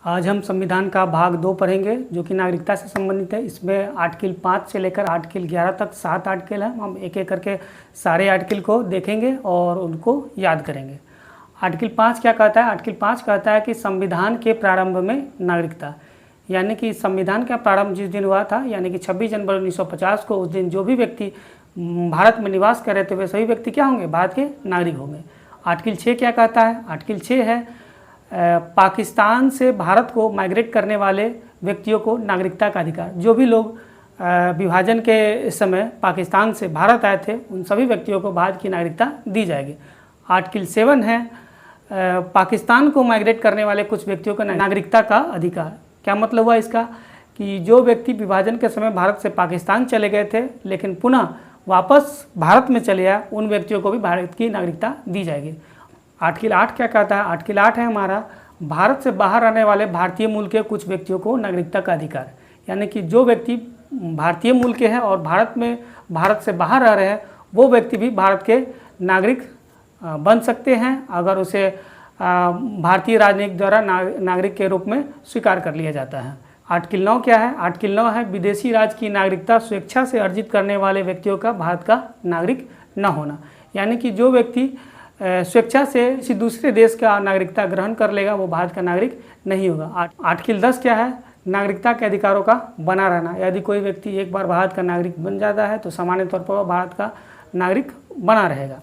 आज हम संविधान का भाग 2 पढ़ेंगे जो कि नागरिकता से संबंधित है। इसमें आर्टिकल 5 से लेकर आर्टिकल 11 तक 7 आर्टिकल हैं। हम एक एक करके सारे आर्टिकल को देखेंगे और उनको याद करेंगे। आर्टिकल 5 क्या कहता है? आर्टिकल 5 कहता है कि संविधान के प्रारंभ में नागरिकता, यानी कि संविधान का प्रारंभ जिस दिन हुआ था, यानी कि 26 जनवरी 1950 को, उस दिन जो भी व्यक्ति भारत में निवास कर रहे थे वे सभी व्यक्ति क्या होंगे? भारत के नागरिक होंगे। आर्टिकल 6 क्या कहता है? आर्टिकल 6 है पाकिस्तान से भारत को माइग्रेट करने वाले व्यक्तियों को नागरिकता का अधिकार। जो भी लोग विभाजन के समय पाकिस्तान से भारत आए थे उन सभी व्यक्तियों को भारत की नागरिकता दी जाएगी। आर्टिकल 7 है पाकिस्तान को माइग्रेट करने वाले कुछ व्यक्तियों को नागरिकता का अधिकार। क्या मतलब हुआ इसका? कि जो व्यक्ति विभाजन के समय भारत से पाकिस्तान चले गए थे लेकिन पुनः वापस भारत में चले आए, उन व्यक्तियों को भी भारत की नागरिकता दी जाएगी। आर्टिकल 8 क्या कहता है? आर्टिकल 8 है हमारा भारत से बाहर आने वाले भारतीय मूल के कुछ व्यक्तियों को नागरिकता का अधिकार। यानी कि जो व्यक्ति भारतीय मूल के हैं और भारत से बाहर रह रहे हैं वो व्यक्ति भी भारत के नागरिक बन सकते हैं अगर उसे भारतीय राजनीति द्वारा नागरिक के रूप में स्वीकार कर लिया जाता है। आर्टिकल 9 क्या है? आर्टिकल 9 है विदेशी राज्य की नागरिकता स्वेच्छा से अर्जित करने वाले व्यक्तियों का भारत का नागरिक न होना। यानी कि जो व्यक्ति स्वेच्छा से किसी दूसरे देश का नागरिकता ग्रहण कर लेगा वो भारत का नागरिक नहीं होगा। आर्टिकल 10 क्या है? नागरिकता के अधिकारों का बना रहना। यदि कोई व्यक्ति एक बार भारत का नागरिक बन जाता है तो सामान्य तौर पर वह भारत का नागरिक बना रहेगा।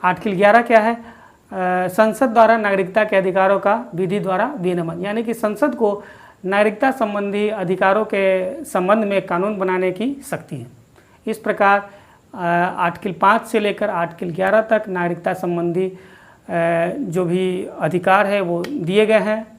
आर्टिकल 11 क्या है? संसद द्वारा नागरिकता के अधिकारों का विधि द्वारा विनियमन। यानी कि संसद को नागरिकता संबंधी अधिकारों के संबंध में कानून बनाने की शक्ति है। इस प्रकार आर्टिकल 5 से लेकर आर्टिकल 11 तक नागरिकता संबंधी जो भी अधिकार है वो दिए गए हैं।